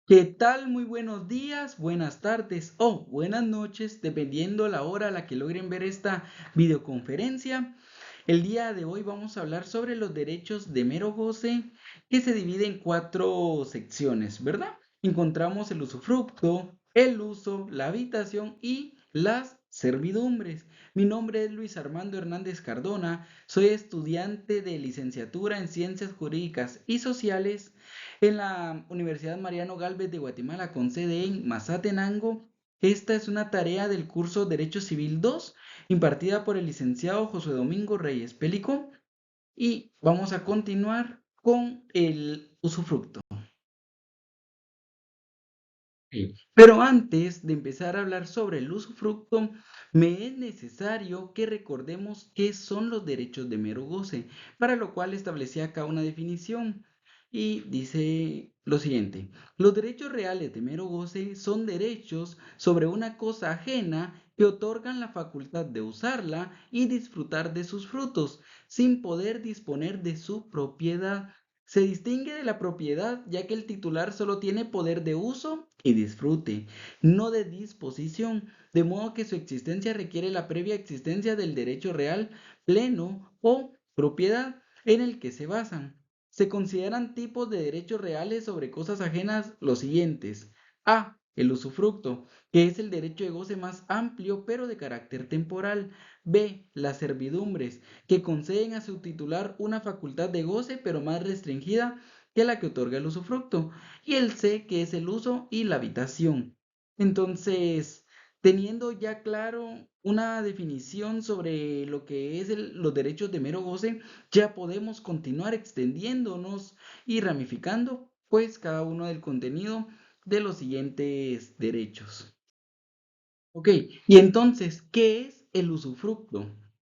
¿Qué tal? Muy buenos días, buenas tardes o buenas noches, dependiendo la hora a la que logren ver esta videoconferencia. El día de hoy vamos a hablar sobre los derechos de mero goce, que se divide en cuatro secciones, ¿verdad? Encontramos el usufructo, el uso, la habitación y las servidumbres. Mi nombre es Luis Armando Hernández Cardona, soy estudiante de licenciatura en Ciencias Jurídicas y Sociales en la Universidad Mariano Galvez de Guatemala con sede en Mazatenango. Esta es una tarea del curso Derecho Civil 2 impartida por el licenciado José Domingo Reyes Pélico y vamos a continuar con el usufructo. Sí. Pero antes de empezar a hablar sobre el usufructo, me es necesario que recordemos qué son los derechos de mero goce, para lo cual establecí acá una definición y dice lo siguiente: los derechos reales de mero goce son derechos sobre una cosa ajena que otorgan la facultad de usarla y disfrutar de sus frutos, sin poder disponer de su propiedad. Se distingue de la propiedad ya que el titular solo tiene poder de uso y disfrute, no de disposición, de modo que su existencia requiere la previa existencia del derecho real, pleno o propiedad en el que se basan. Se consideran tipos de derechos reales sobre cosas ajenas los siguientes. A. El usufructo, que es el derecho de goce más amplio pero de carácter temporal. B. Las servidumbres, que conceden a su titular una facultad de goce pero más restringida que la que otorga el usufructo. Y el C, que es el uso y la habitación. Entonces, teniendo ya claro una definición sobre lo que es los derechos de mero goce, ya podemos continuar extendiéndonos y ramificando pues cada uno del contenido de los siguientes derechos. Ok, y entonces, ¿qué es el usufructo?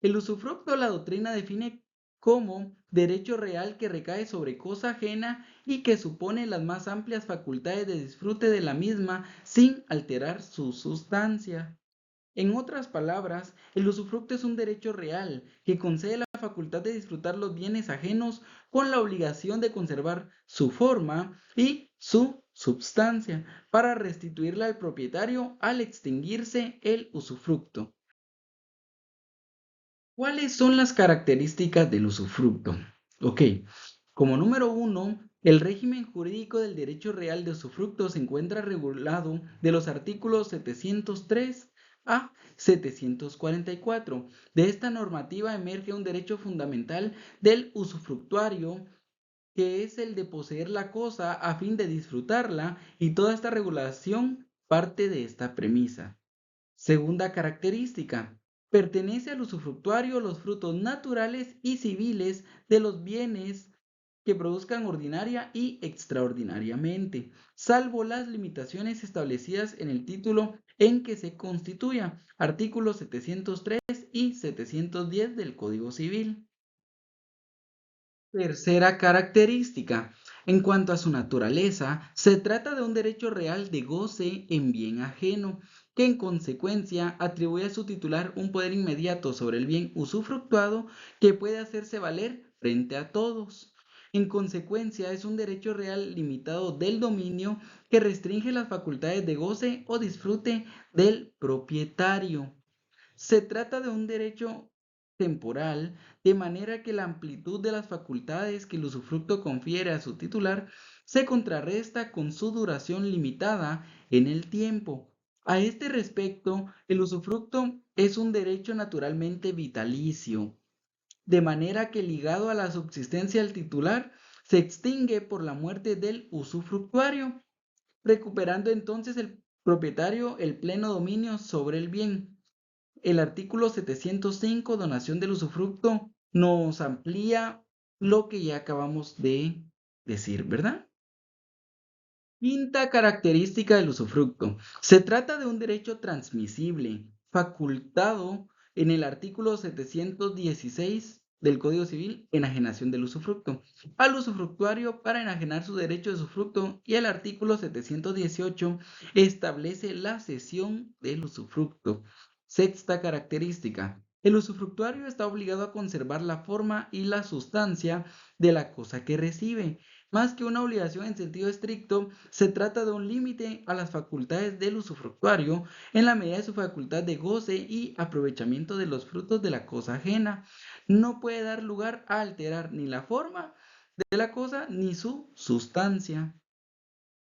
El usufructo la doctrina define como derecho real que recae sobre cosa ajena y que supone las más amplias facultades de disfrute de la misma sin alterar su sustancia. En otras palabras, el usufructo es un derecho real que concede la facultad de disfrutar los bienes ajenos con la obligación de conservar su forma y su substancia para restituirla al propietario al extinguirse el usufructo. ¿Cuáles son las características del usufructo? Ok, como número uno, el régimen jurídico del derecho real de usufructo se encuentra regulado de los artículos 703 a 744. De esta normativa emerge un derecho fundamental del usufructuario, que es el de poseer la cosa a fin de disfrutarla, y toda esta regulación parte de esta premisa. Segunda característica: pertenece al usufructuario los frutos naturales y civiles de los bienes que produzcan ordinaria y extraordinariamente, salvo las limitaciones establecidas en el título en que se constituya, artículos 703 y 710 del Código Civil. Tercera característica: en cuanto a su naturaleza, se trata de un derecho real de goce en bien ajeno, que en consecuencia atribuye a su titular un poder inmediato sobre el bien usufructuado que puede hacerse valer frente a todos. En consecuencia, es un derecho real limitado del dominio que restringe las facultades de goce o disfrute del propietario. Se trata de un derecho temporal, de manera que la amplitud de las facultades que el usufructo confiere a su titular se contrarresta con su duración limitada en el tiempo. A este respecto, el usufructo es un derecho naturalmente vitalicio, de manera que ligado a la subsistencia del titular, se extingue por la muerte del usufructuario, recuperando entonces el propietario el pleno dominio sobre el bien. El artículo 705, donación del usufructo, nos amplía lo que ya acabamos de decir, ¿verdad? Quinta característica del usufructo: se trata de un derecho transmisible, facultado en el artículo 716 del Código Civil, enajenación del usufructo, al usufructuario para enajenar su derecho de usufructo, y el artículo 718 establece la cesión del usufructo. Sexta característica: el usufructuario está obligado a conservar la forma y la sustancia de la cosa que recibe, Más que una obligación en sentido estricto, se trata de un límite a las facultades del usufructuario en la medida de su facultad de goce y aprovechamiento de los frutos de la cosa ajena. No puede dar lugar a alterar ni la forma de la cosa ni su sustancia.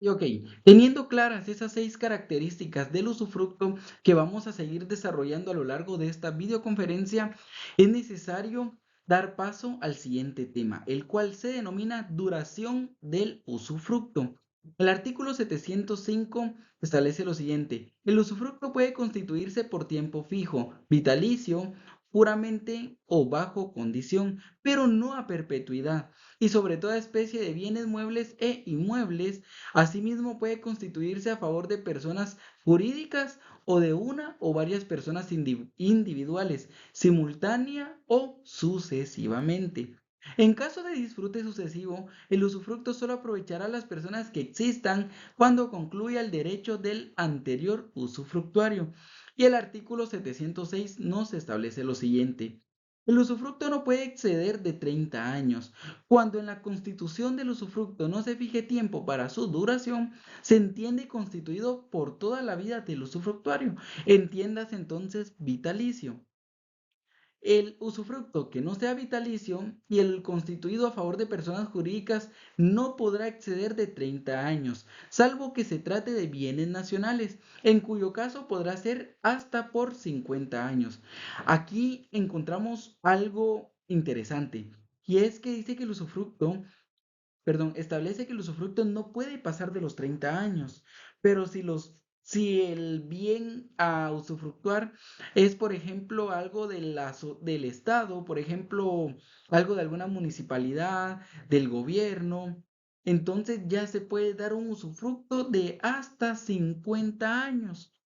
Y ok, teniendo claras esas 6 características del usufructo que vamos a seguir desarrollando a lo largo de esta videoconferencia, es necesario dar paso al siguiente tema, el cual se denomina duración del usufructo. El artículo 705 establece lo siguiente: el usufructo puede constituirse por tiempo fijo, vitalicio, puramente o bajo condición, pero no a perpetuidad, y sobre toda especie de bienes muebles e inmuebles. Asimismo, puede constituirse a favor de personas jurídicas o de una o varias personas individuales, simultánea o sucesivamente. En caso de disfrute sucesivo, el usufructo solo aprovechará a las personas que existan cuando concluya el derecho del anterior usufructuario. Y el artículo 706 nos establece lo siguiente: el usufructo no puede exceder de 30 años. Cuando en la constitución del usufructo no se fije tiempo para su duración, se entiende constituido por toda la vida del usufructuario. Entiéndase entonces vitalicio. El usufructo que no sea vitalicio y el constituido a favor de personas jurídicas no podrá exceder de 30 años, salvo que se trate de bienes nacionales, en cuyo caso podrá ser hasta por 50 años. Aquí encontramos algo interesante, y es que dice que el usufructo, establece que el usufructo no puede pasar de los 30 años, pero si el bien a usufructuar es, por ejemplo, algo del Estado, por ejemplo, algo de alguna municipalidad, del gobierno, entonces ya se puede dar un usufructo de hasta 50 años.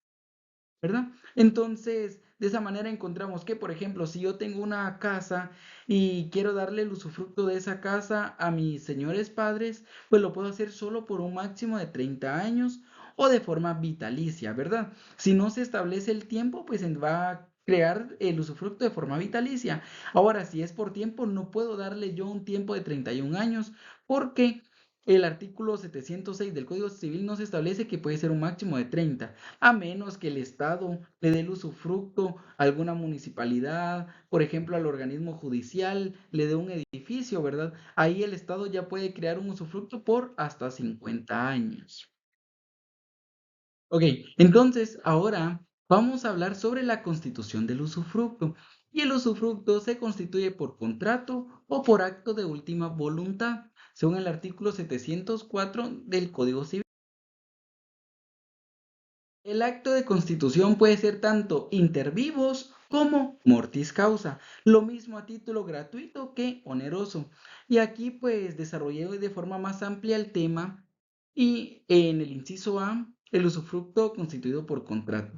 ¿Verdad? Entonces, de esa manera encontramos que, por ejemplo, si yo tengo una casa y quiero darle el usufructo de esa casa a mis señores padres, pues lo puedo hacer solo por un máximo de 30 años o de forma vitalicia, ¿verdad? Si no se establece el tiempo, pues se va a crear el usufructo de forma vitalicia. Ahora, si es por tiempo, no puedo darle yo un tiempo de 31 años porque el artículo 706 del Código Civil nos establece que puede ser un máximo de 30, a menos que el Estado le dé el usufructo a alguna municipalidad, por ejemplo, al organismo judicial, le dé un edificio, ¿verdad? Ahí el Estado ya puede crear un usufructo por hasta 50 años. Ok, entonces ahora vamos a hablar sobre la constitución del usufructo. Y el usufructo se constituye por contrato o por acto de última voluntad, según el artículo 704 del Código Civil. El acto de constitución puede ser tanto inter vivos como mortis causa, lo mismo a título gratuito que oneroso. Y aquí pues desarrollé de forma más amplia el tema y en el inciso A, el usufructo constituido por contrato.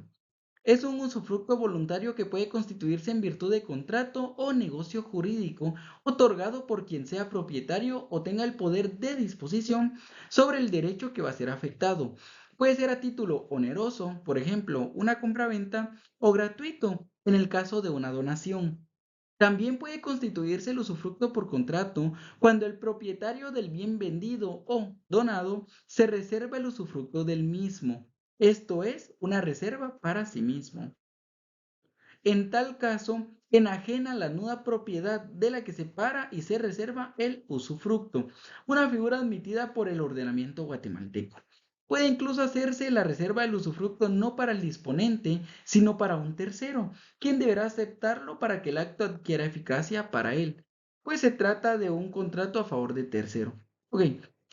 Es un usufructo voluntario que puede constituirse en virtud de contrato o negocio jurídico otorgado por quien sea propietario o tenga el poder de disposición sobre el derecho que va a ser afectado. Puede ser a título oneroso, por ejemplo, una compraventa, o gratuito, en el caso de una donación. También puede constituirse el usufructo por contrato cuando el propietario del bien vendido o donado se reserva el usufructo del mismo. Esto es una reserva para sí mismo. En tal caso, enajena la nuda propiedad de la que se para y se reserva el usufructo, una figura admitida por el ordenamiento guatemalteco. Puede incluso hacerse la reserva del usufructo no para el disponente, sino para un tercero, quien deberá aceptarlo para que el acto adquiera eficacia para él, pues se trata de un contrato a favor de tercero. Ok,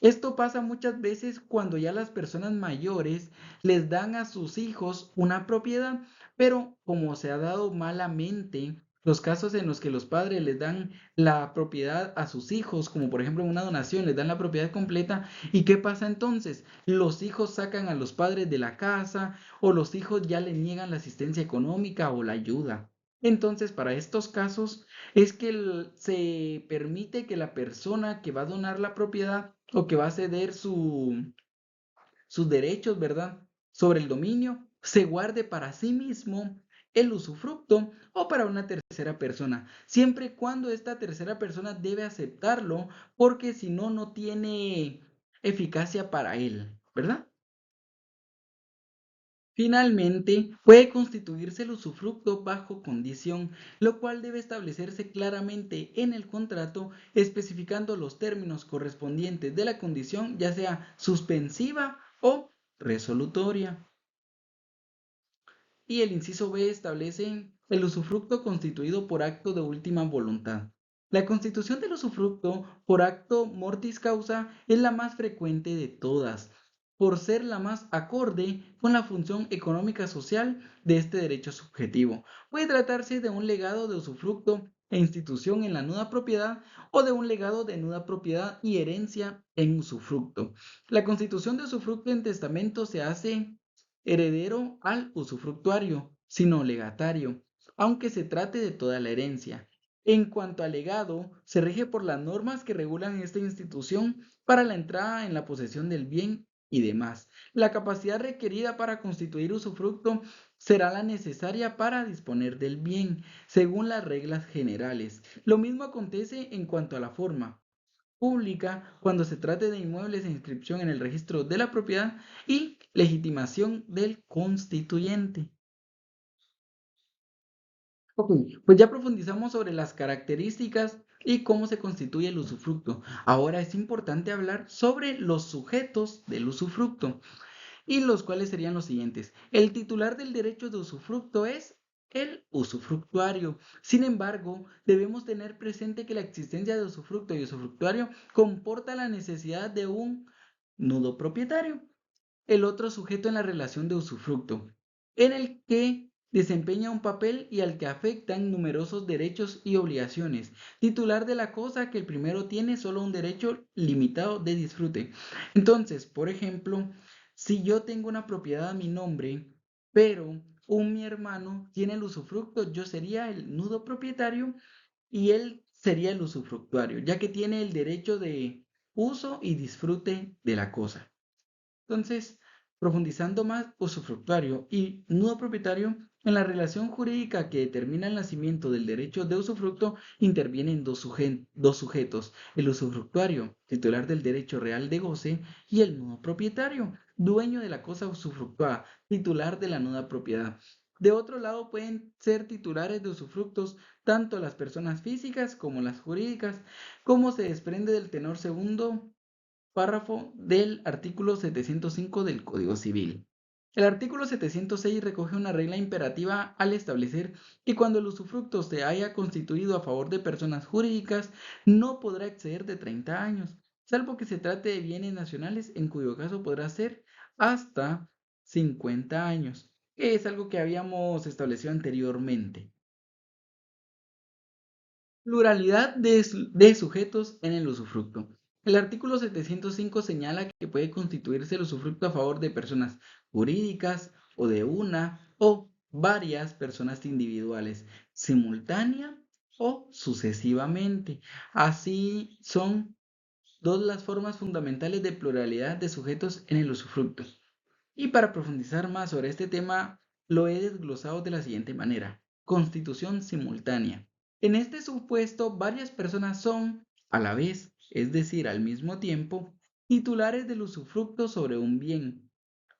esto pasa muchas veces cuando ya las personas mayores les dan a sus hijos una propiedad, pero como se ha dado malamente los casos en los que los padres les dan la propiedad a sus hijos, como por ejemplo en una donación, les dan la propiedad completa, ¿y qué pasa entonces? Los hijos sacan a los padres de la casa o los hijos ya le niegan la asistencia económica o la ayuda. Entonces, para estos casos es que se permite que la persona que va a donar la propiedad o que va a ceder sus derechos, ¿verdad? Sobre el dominio, se guarde para sí mismo el usufructo o para una tercera persona, siempre y cuando esta tercera persona debe aceptarlo, porque si no, no tiene eficacia para él, ¿verdad? Finalmente, puede constituirse el usufructo bajo condición, lo cual debe establecerse claramente en el contrato, especificando los términos correspondientes de la condición, ya sea suspensiva o resolutoria. Y el inciso B establece el usufructo constituido por acto de última voluntad. La constitución del usufructo por acto mortis causa es la más frecuente de todas, por ser la más acorde con la función económica social de este derecho subjetivo. Puede tratarse de un legado de usufructo e institución en la nuda propiedad o de un legado de nuda propiedad y herencia en usufructo. La constitución de usufructo en testamento se hace heredero al usufructuario, sino legatario, aunque se trate de toda la herencia. En cuanto al legado, se rige por las normas que regulan esta institución para la entrada en la posesión del bien y demás. La capacidad requerida para constituir usufructo será la necesaria para disponer del bien, según las reglas generales. Lo mismo acontece en cuanto a la forma pública cuando se trate de inmuebles e inscripción en el registro de la propiedad y legitimación del constituyente. Ok, pues ya profundizamos sobre las características y cómo se constituye el usufructo. Ahora es importante hablar sobre los sujetos del usufructo, y los cuales serían los siguientes. El titular del derecho de usufructo es el usufructuario. Sin embargo, debemos tener presente que la existencia de usufructo y usufructuario comporta la necesidad de un nudo propietario, el otro sujeto en la relación de usufructo, en el que desempeña un papel y al que afectan numerosos derechos y obligaciones. Titular de la cosa que el primero tiene solo un derecho limitado de disfrute. Entonces, por ejemplo, si yo tengo una propiedad a mi nombre, pero mi hermano tiene el usufructo, yo sería el nudo propietario y él sería el usufructuario, ya que tiene el derecho de uso y disfrute de la cosa. Entonces, profundizando más, usufructuario y nudo propietario, en la relación jurídica que determina el nacimiento del derecho de usufructo, intervienen dos sujetos, el usufructuario, titular del derecho real de goce, y el nudo propietario, dueño de la cosa usufructuada, titular de la nuda propiedad. De otro lado, pueden ser titulares de usufructos tanto las personas físicas como las jurídicas, como se desprende del tenor segundo párrafo del artículo 705 del Código Civil. El artículo 706 recoge una regla imperativa al establecer que cuando el usufructo se haya constituido a favor de personas jurídicas, no podrá exceder de 30 años, salvo que se trate de bienes nacionales, en cuyo caso podrá ser hasta 50 años, que es algo que habíamos establecido anteriormente. Pluralidad de sujetos en el usufructo. El artículo 705 señala que puede constituirse el usufructo a favor de personas jurídicas o de una o varias personas individuales, simultánea o sucesivamente. Así son dos las formas fundamentales de pluralidad de sujetos en el usufructo. Y para profundizar más sobre este tema, lo he desglosado de la siguiente manera. Constitución simultánea. En este supuesto, varias personas son, a la vez, es decir, al mismo tiempo, titulares del usufructo sobre un bien,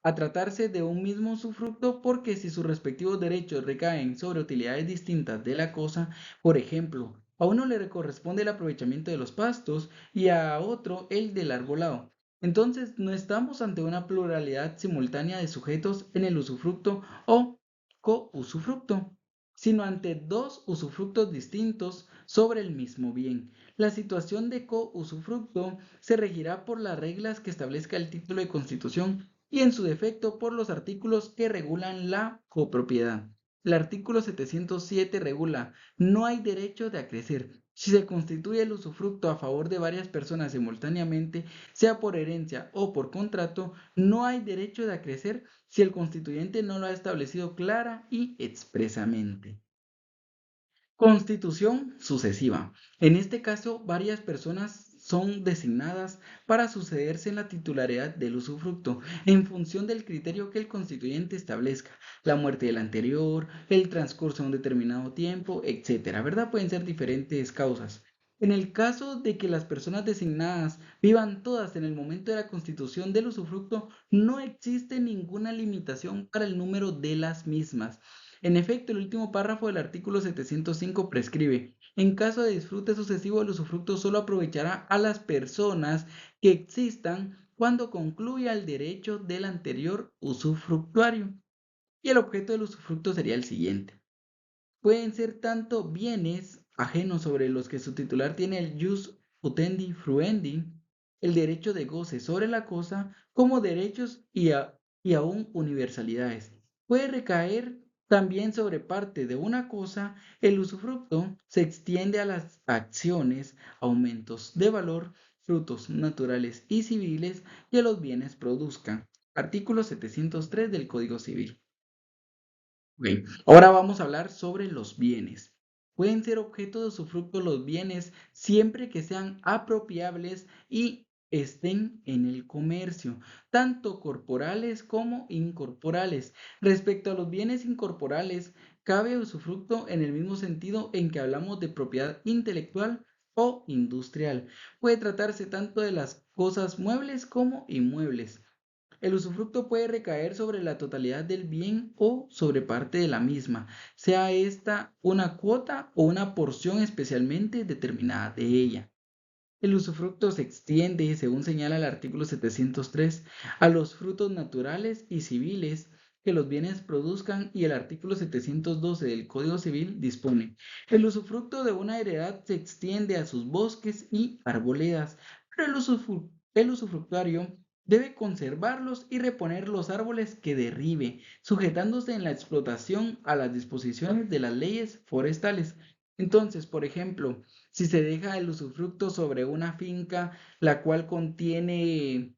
a tratarse de un mismo usufructo porque si sus respectivos derechos recaen sobre utilidades distintas de la cosa, por ejemplo, a uno le corresponde el aprovechamiento de los pastos y a otro el del arbolado. Entonces, no estamos ante una pluralidad simultánea de sujetos en el usufructo o co-usufructo, sino ante dos usufructos distintos sobre el mismo bien. La situación de co-usufructo se regirá por las reglas que establezca el título de constitución y en su defecto por los artículos que regulan la copropiedad. El artículo 707 regula, no hay derecho de acrecer. Si se constituye el usufructo a favor de varias personas simultáneamente, sea por herencia o por contrato, no hay derecho de acrecer si el constituyente no lo ha establecido clara y expresamente. Constitución sucesiva. En este caso, varias personas son designadas para sucederse en la titularidad del usufructo en función del criterio que el constituyente establezca, la muerte del anterior, el transcurso de un determinado tiempo, etcétera, ¿verdad? Pueden ser diferentes causas. En el caso de que las personas designadas vivan todas en el momento de la constitución del usufructo, no existe ninguna limitación para el número de las mismas. En efecto, el último párrafo del artículo 705 prescribe: en caso de disfrute sucesivo, el usufructo solo aprovechará a las personas que existan cuando concluya el derecho del anterior usufructuario. Y el objeto del usufructo sería el siguiente: pueden ser tanto bienes ajenos sobre los que su titular tiene el jus utendi fruendi, el derecho de goce sobre la cosa, como derechos y aún universalidades. Puede recaer también sobre parte de una cosa. El usufructo se extiende a las acciones, aumentos de valor, frutos naturales y civiles que los bienes produzcan. Artículo 703 del Código Civil. Ok, ahora vamos a hablar sobre los bienes. Pueden ser objeto de usufructo los bienes siempre que sean apropiables y estén en el comercio, tanto corporales como incorporales. Respecto a los bienes incorporales, cabe usufructo en el mismo sentido en que hablamos de propiedad intelectual o industrial. Puede tratarse tanto de las cosas muebles como inmuebles. El usufructo puede recaer sobre la totalidad del bien o sobre parte de la misma, sea esta una cuota o una porción especialmente determinada de ella. El usufructo se extiende, según señala el artículo 703, a los frutos naturales y civiles que los bienes produzcan, y el artículo 712 del Código Civil dispone: el usufructo de una heredad se extiende a sus bosques y arboledas, pero el usufructuario debe conservarlos y reponer los árboles que derribe, sujetándose en la explotación a las disposiciones de las leyes forestales. Entonces, por ejemplo, si se deja el usufructo sobre una finca la cual contiene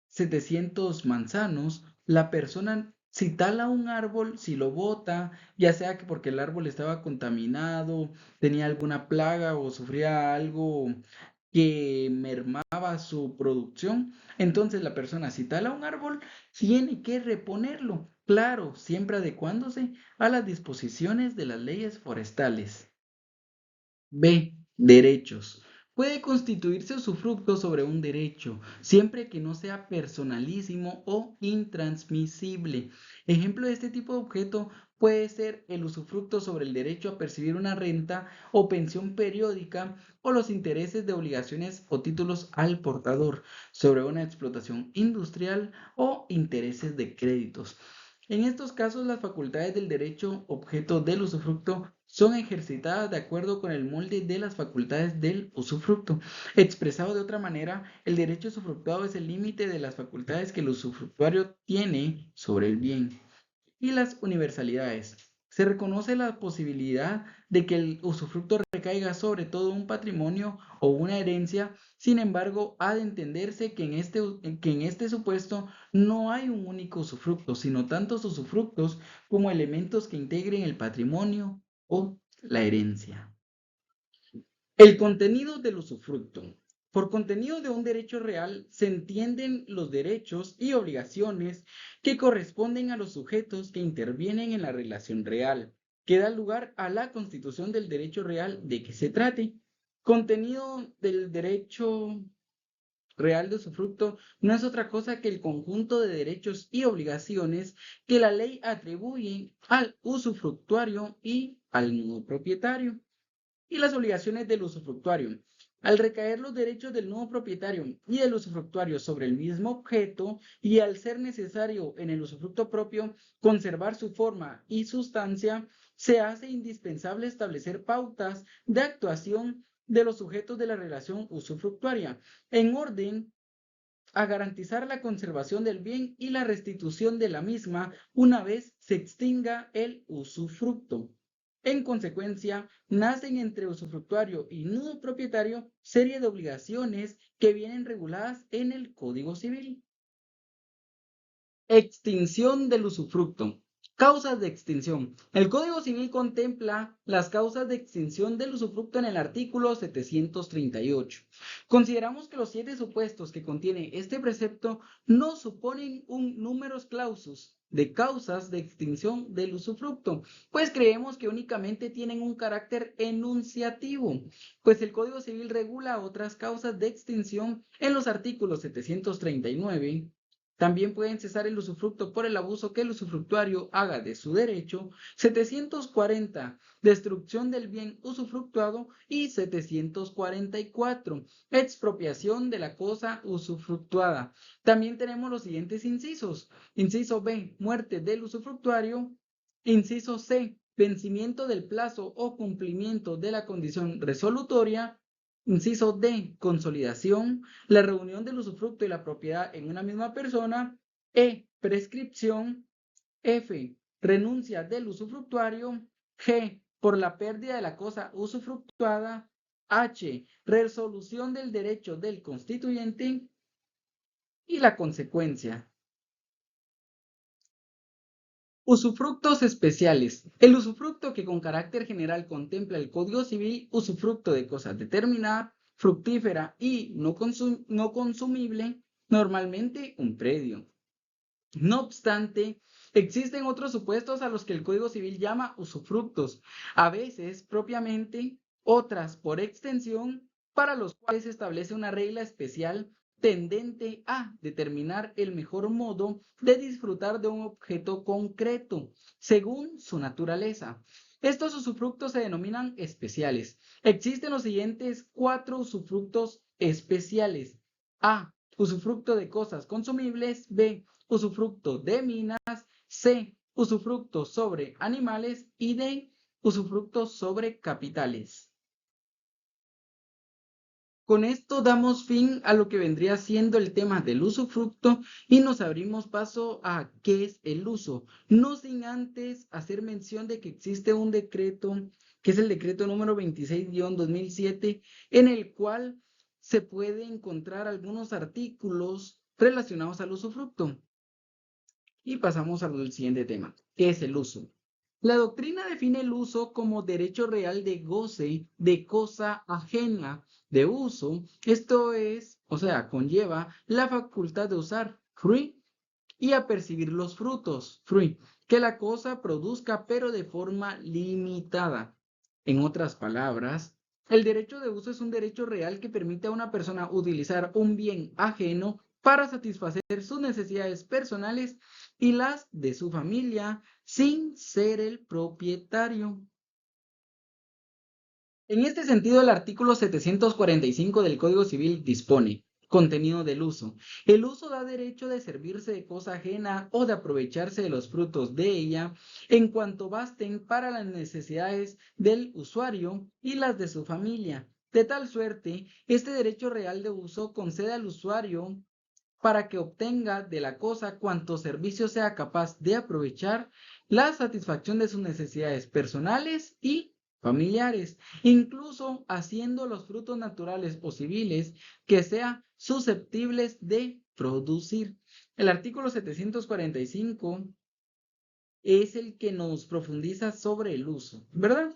700 manzanos, la persona, si tala un árbol, si lo bota, ya sea que porque el árbol estaba contaminado, tenía alguna plaga o sufría algo que mermaba su producción, entonces la persona, si tala un árbol, tiene que reponerlo, claro, siempre adecuándose a las disposiciones de las leyes forestales. B. Derechos. Puede constituirse usufructo sobre un derecho, siempre que no sea personalísimo o intransmisible. Ejemplo de este tipo de objeto puede ser el usufructo sobre el derecho a percibir una renta o pensión periódica, o los intereses de obligaciones o títulos al portador sobre una explotación industrial, o intereses de créditos. En estos casos, las facultades del derecho objeto del usufructo son ejercitadas de acuerdo con el molde de las facultades del usufructo. Expresado de otra manera, el derecho usufructuado es el límite de las facultades que el usufructuario tiene sobre el bien. Y las universalidades. Se reconoce la posibilidad de que el usufructo recaiga sobre todo un patrimonio o una herencia. Sin embargo, ha de entenderse que en este supuesto no hay un único usufructo, sino tantos usufructos como elementos que integren el patrimonio o la herencia. El contenido del usufructo. Por contenido de un derecho real se entienden los derechos y obligaciones que corresponden a los sujetos que intervienen en la relación real, que da lugar a la constitución del derecho real de que se trate. Contenido del derecho real de usufructo no es otra cosa que el conjunto de derechos y obligaciones que la ley atribuye al usufructuario y al nuevo propietario. Y las obligaciones del usufructuario. Al recaer los derechos del nuevo propietario y del usufructuario sobre el mismo objeto, y al ser necesario en el usufructo propio conservar su forma y sustancia, se hace indispensable establecer pautas de actuación de los sujetos de la relación usufructuaria, en orden a garantizar la conservación del bien y la restitución de la misma una vez se extinga el usufructo. En consecuencia, nacen entre usufructuario y nudo propietario serie de obligaciones que vienen reguladas en el Código Civil. Extinción del usufructo. Causas de extinción. El Código Civil contempla las causas de extinción del usufructo en el artículo 738. Consideramos que los 7 supuestos que contiene este precepto no suponen un numerus clausus de causas de extinción del usufructo, pues creemos que únicamente tienen un carácter enunciativo, pues el Código Civil regula otras causas de extinción en los artículos 739. También pueden cesar el usufructo por el abuso que el usufructuario haga de su derecho. 740. Destrucción del bien usufructuado. Y 744. Expropiación de la cosa usufructuada. También tenemos los siguientes incisos. Inciso B. Muerte del usufructuario. Inciso C. Vencimiento del plazo o cumplimiento de la condición resolutoria. Inciso D, consolidación, la reunión del usufructo y la propiedad en una misma persona. E, prescripción. F, renuncia del usufructuario. G, por la pérdida de la cosa usufructuada. H, resolución del derecho del constituyente. Y la consecuencia. Usufructos especiales. El usufructo que con carácter general contempla el Código Civil, usufructo de cosa determinada, fructífera y no consumible, normalmente un predio. No obstante, existen otros supuestos a los que el Código Civil llama usufructos, a veces propiamente, otras por extensión, para los cuales se establece una regla especial tendente a determinar el mejor modo de disfrutar de un objeto concreto, según su naturaleza. Estos usufructos se denominan especiales. Existen los siguientes 4 usufructos especiales. A. Usufructo de cosas consumibles. B. Usufructo de minas. C. Usufructo sobre animales. Y D. Usufructo sobre capitales. Con esto damos fin a lo que vendría siendo el tema del usufructo y nos abrimos paso a qué es el uso, no sin antes hacer mención de que existe un decreto, que es el decreto número 26-2007, en el cual se puede encontrar algunos artículos relacionados al usufructo. Y pasamos al siguiente tema, ¿qué es el uso? La doctrina define el uso como derecho real de goce de cosa ajena de uso, esto es, o sea, conlleva la facultad de usar, free, y a percibir los frutos, free, que la cosa produzca pero de forma limitada. En otras palabras, el derecho de uso es un derecho real que permite a una persona utilizar un bien ajeno para satisfacer sus necesidades personales y las de su familia sin ser el propietario. En este sentido, el artículo 745 del Código Civil dispone: contenido del uso. El uso da derecho de servirse de cosa ajena o de aprovecharse de los frutos de ella en cuanto basten para las necesidades del usuario y las de su familia. De tal suerte, este derecho real de uso concede al usuario para que obtenga de la cosa cuanto servicio sea capaz de aprovechar la satisfacción de sus necesidades personales y familiares, incluso haciendo los frutos naturales o civiles que sean susceptibles de producir. El artículo 745 es el que nos profundiza sobre el uso, ¿verdad?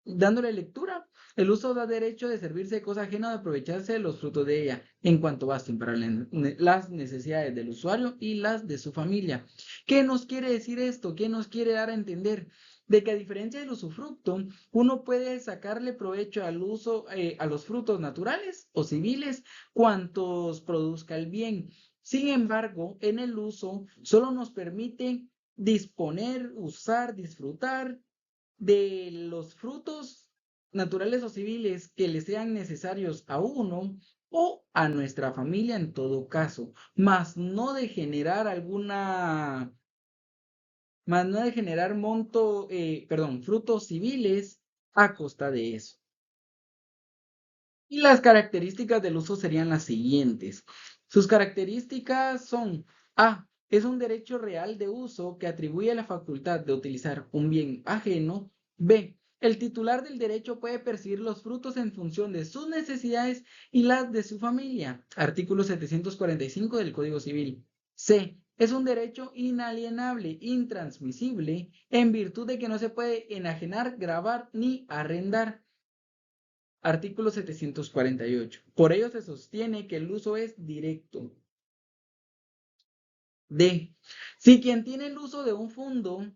Dándole lectura, el uso da derecho de servirse de cosa ajena o de aprovecharse de los frutos de ella, en cuanto basten para las necesidades del usuario y las de su familia. ¿Qué nos quiere decir esto? ¿Qué nos quiere dar a entender? De que a diferencia del usufructo, uno puede sacarle provecho al uso, a los frutos naturales o civiles, cuantos produzca el bien. Sin embargo, en el uso solo nos permite disponer, usar, disfrutar de los frutos naturales o civiles que le sean necesarios a uno o a nuestra familia en todo caso, más no de generar frutos civiles a costa de eso. Y las características del uso serían las siguientes. Sus características son: A. Es un derecho real de uso que atribuye la facultad de utilizar un bien ajeno. B. El titular del derecho puede percibir los frutos en función de sus necesidades y las de su familia. Artículo 745 del Código Civil. C. es un derecho inalienable, intransmisible, en virtud de que no se puede enajenar, gravar ni arrendar. Artículo 748. Por ello se sostiene que el uso es directo. D. Si quien tiene el uso de un fondo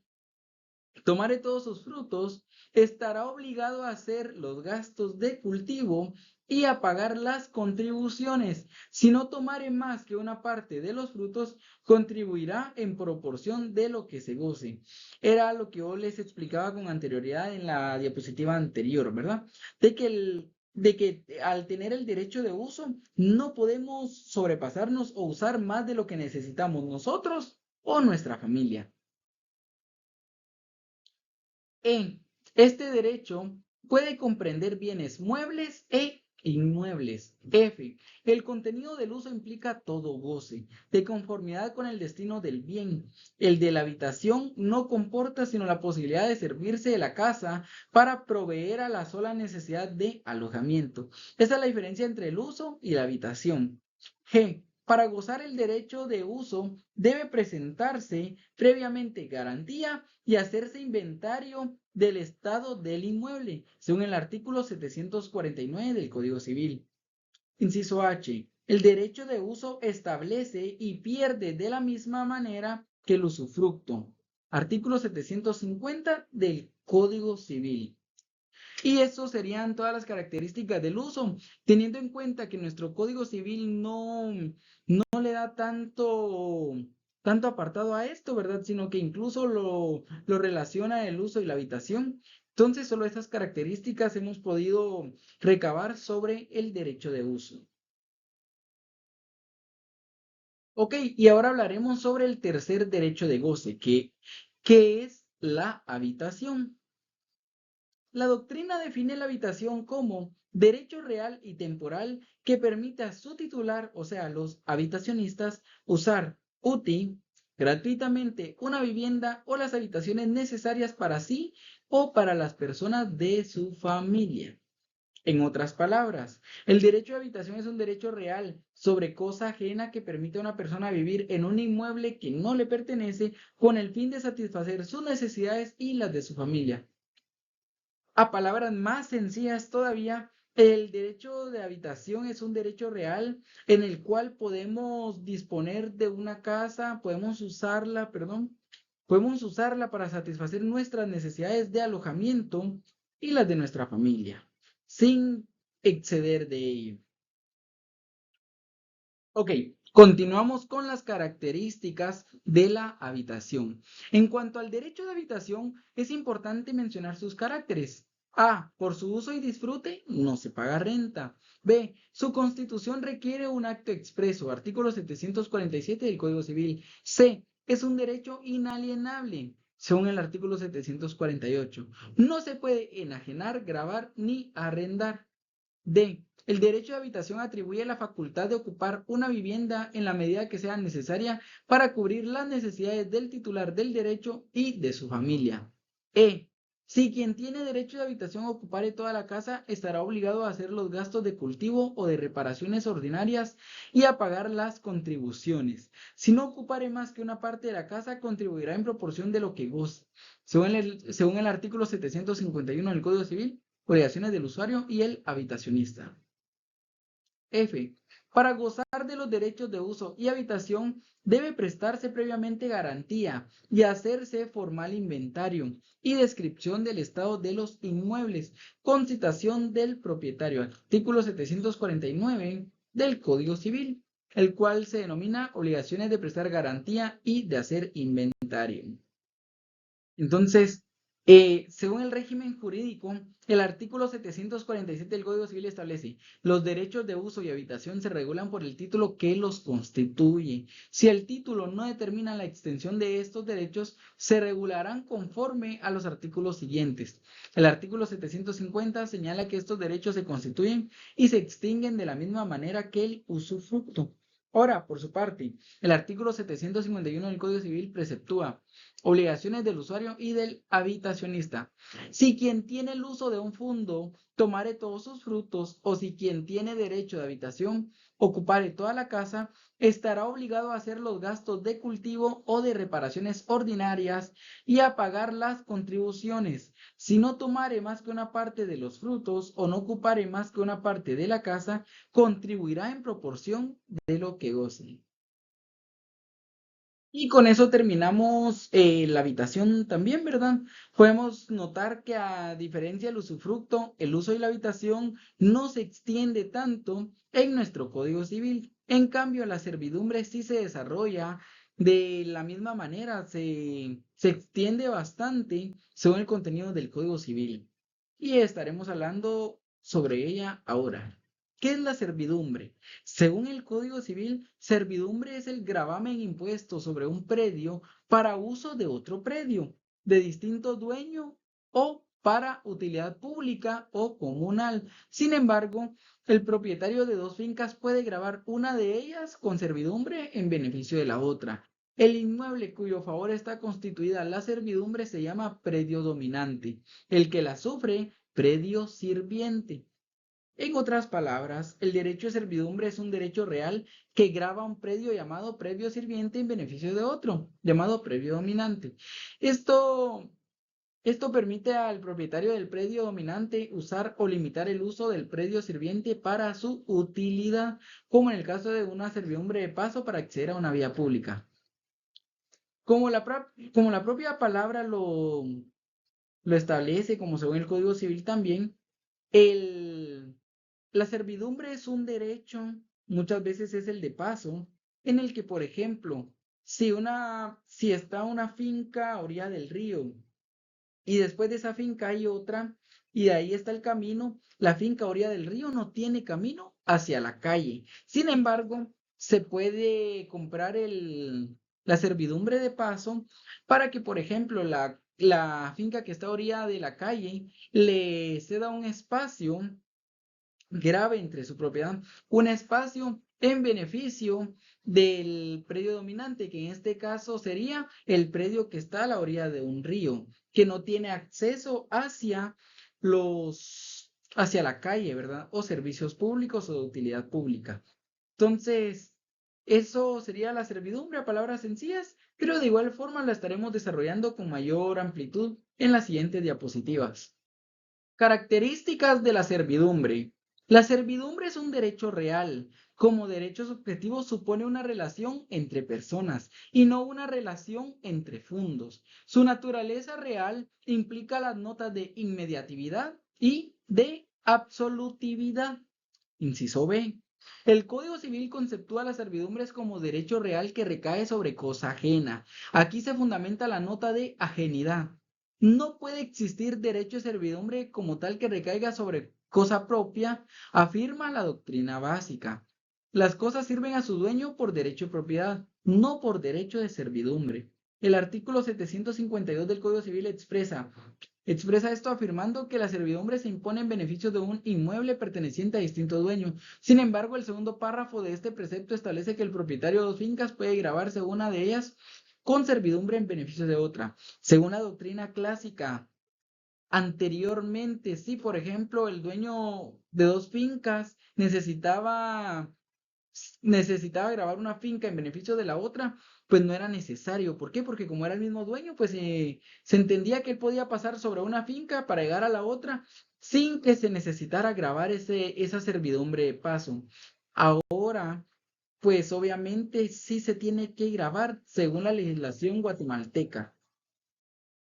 tomare todos sus frutos, estará obligado a hacer los gastos de cultivo y a pagar las contribuciones. Si no tomare más que una parte de los frutos, contribuirá en proporción de lo que se goce. Era lo que yo les explicaba con anterioridad en la diapositiva anterior, ¿verdad? De que al tener el derecho de uso, no podemos sobrepasarnos o usar más de lo que necesitamos nosotros o nuestra familia. Este derecho puede comprender bienes muebles e inmuebles. F. El contenido del uso implica todo goce, de conformidad con el destino del bien. El de la habitación no comporta sino la posibilidad de servirse de la casa para proveer a la sola necesidad de alojamiento. Esa es la diferencia entre el uso y la habitación. G. Para gozar el derecho de uso debe presentarse previamente garantía y hacerse inventario del estado del inmueble, según el artículo 749 del Código Civil. Inciso H. El derecho de uso establece y pierde de la misma manera que el usufructo. Artículo 750 del Código Civil. Y eso serían todas las características del uso, teniendo en cuenta que nuestro Código Civil no le da tanto apartado a esto, ¿verdad? Sino que incluso lo relaciona el uso y la habitación. Entonces, solo esas características hemos podido recabar sobre el derecho de uso. Ok, y ahora hablaremos sobre el tercer derecho de goce, que es la habitación. La doctrina define la habitación como derecho real y temporal que permite a su titular, o sea, los habitacionistas, usar UTI gratuitamente una vivienda o las habitaciones necesarias para sí o para las personas de su familia. En otras palabras, el derecho de habitación es un derecho real sobre cosa ajena que permite a una persona vivir en un inmueble que no le pertenece con el fin de satisfacer sus necesidades y las de su familia. A palabras más sencillas todavía, el derecho de habitación es un derecho real en el cual podemos disponer de una casa, podemos usarla para satisfacer nuestras necesidades de alojamiento y las de nuestra familia, sin exceder de ello. Ok, continuamos con las características de la habitación. En cuanto al derecho de habitación, es importante mencionar sus caracteres. A. Por su uso y disfrute, no se paga renta. B. Su constitución requiere un acto expreso, artículo 747 del Código Civil. C. Es un derecho inalienable, según el artículo 748. No se puede enajenar, gravar ni arrendar. D. El derecho de habitación atribuye la facultad de ocupar una vivienda en la medida que sea necesaria para cubrir las necesidades del titular del derecho y de su familia. E. Si quien tiene derecho de habitación ocupare toda la casa, estará obligado a hacer los gastos de cultivo o de reparaciones ordinarias y a pagar las contribuciones. Si no ocupare más que una parte de la casa, contribuirá en proporción de lo que goce. Según el artículo 751 del Código Civil, obligaciones del usuario y el habitacionista. F. Para gozar de los derechos de uso y habitación, debe prestarse previamente garantía y hacerse formal inventario y descripción del estado de los inmuebles, con citación del propietario. Artículo 749 del Código Civil, el cual se denomina obligaciones de prestar garantía y de hacer inventario. Entonces, según el régimen jurídico, el artículo 747 del Código Civil establece: los derechos de uso y habitación se regulan por el título que los constituye. Si el título no determina la extensión de estos derechos, se regularán conforme a los artículos siguientes. El artículo 750 señala que estos derechos se constituyen y se extinguen de la misma manera que el usufructo. Ahora, por su parte, el artículo 751 del Código Civil preceptúa obligaciones del usuario y del habitacionista. Si quien tiene el uso de un fondo tomare todos sus frutos, o si quien tiene derecho de habitación ocupare toda la casa, estará obligado a hacer los gastos de cultivo o de reparaciones ordinarias y a pagar las contribuciones. Si no tomare más que una parte de los frutos o no ocupare más que una parte de la casa, contribuirá en proporción de lo que goce. Y con eso terminamos la habitación también, ¿verdad? Podemos notar que a diferencia del usufructo, el uso y la habitación no se extiende tanto en nuestro Código Civil. En cambio, la servidumbre sí se desarrolla de la misma manera, se extiende bastante según el contenido del Código Civil. Y estaremos hablando sobre ella ahora. ¿Qué es la servidumbre? Según el Código Civil, servidumbre es el gravamen impuesto sobre un predio para uso de otro predio, de distinto dueño o para utilidad pública o comunal. Sin embargo, el propietario de dos fincas puede gravar una de ellas con servidumbre en beneficio de la otra. El inmueble cuyo favor está constituida la servidumbre se llama predio dominante. El que la sufre, predio sirviente. En otras palabras, el derecho de servidumbre es un derecho real que grava un predio llamado predio sirviente en beneficio de otro, llamado predio dominante. Esto, esto permite al propietario del predio dominante usar o limitar el uso del predio sirviente para su utilidad, como en el caso de una servidumbre de paso para acceder a una vía pública. Como la propia palabra lo establece, como según el Código Civil también, la servidumbre es un derecho, muchas veces es el de paso, en el que, por ejemplo, si está una finca a orilla del río y después de esa finca hay otra y de ahí está el camino, la finca a orilla del río no tiene camino hacia la calle. Sin embargo, se puede comprar la servidumbre de paso para que, por ejemplo, la finca que está a orilla de la calle le ceda un espacio grave entre su propiedad, un espacio en beneficio del predio dominante, que en este caso sería el predio que está a la orilla de un río, que no tiene acceso hacia la calle, ¿verdad? O servicios públicos o de utilidad pública. Entonces, eso sería la servidumbre a palabras sencillas, pero de igual forma la estaremos desarrollando con mayor amplitud en las siguientes diapositivas. Características de la servidumbre. La servidumbre es un derecho real. Como derecho subjetivo supone una relación entre personas y no una relación entre fundos. Su naturaleza real implica las notas de inmediatividad y de absolutividad. Inciso B. El Código Civil conceptúa las servidumbres como derecho real que recae sobre cosa ajena. Aquí se fundamenta la nota de ajenidad. No puede existir derecho de servidumbre como tal que recaiga sobre cosa propia, afirma la doctrina básica. Las cosas sirven a su dueño por derecho de propiedad, no por derecho de servidumbre. El artículo 752 del Código Civil expresa esto afirmando que la servidumbre se impone en beneficio de un inmueble perteneciente a distinto dueño. Sin embargo, el segundo párrafo de este precepto establece que el propietario de dos fincas puede gravarse una de ellas con servidumbre en beneficio de otra. Según la doctrina clásica, anteriormente, si por ejemplo el dueño de dos fincas necesitaba grabar una finca en beneficio de la otra, pues no era necesario. ¿Por qué? Porque como era el mismo dueño, pues se entendía que él podía pasar sobre una finca para llegar a la otra sin que se necesitara grabar esa servidumbre de paso. Ahora, pues obviamente sí se tiene que grabar según la legislación guatemalteca.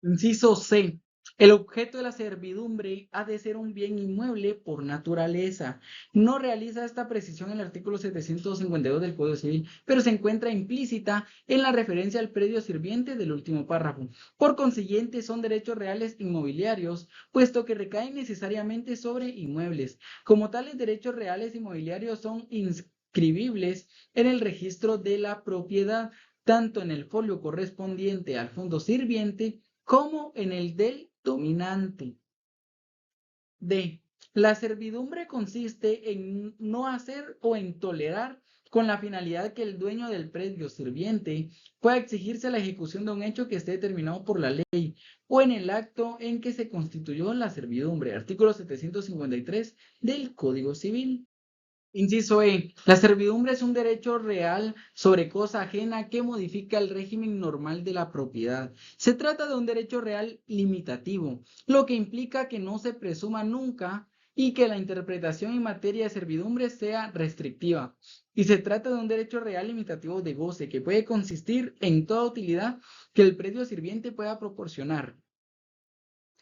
Inciso C. El objeto de la servidumbre ha de ser un bien inmueble por naturaleza. No realiza esta precisión el artículo 752 del Código Civil, pero se encuentra implícita en la referencia al predio sirviente del último párrafo. Por consiguiente, son derechos reales inmobiliarios, puesto que recaen necesariamente sobre inmuebles. Como tales derechos reales inmobiliarios son inscribibles en el registro de la propiedad, tanto en el folio correspondiente al fondo sirviente, como en el del dominante. D. La servidumbre consiste en no hacer o en tolerar con la finalidad que el dueño del predio sirviente pueda exigirse la ejecución de un hecho que esté determinado por la ley o en el acto en que se constituyó la servidumbre. Artículo 753 del Código Civil. Inciso E. La servidumbre es un derecho real sobre cosa ajena que modifica el régimen normal de la propiedad. Se trata de un derecho real limitativo, lo que implica que no se presuma nunca y que la interpretación en materia de servidumbre sea restrictiva. Y se trata de un derecho real limitativo de goce que puede consistir en toda utilidad que el predio sirviente pueda proporcionar.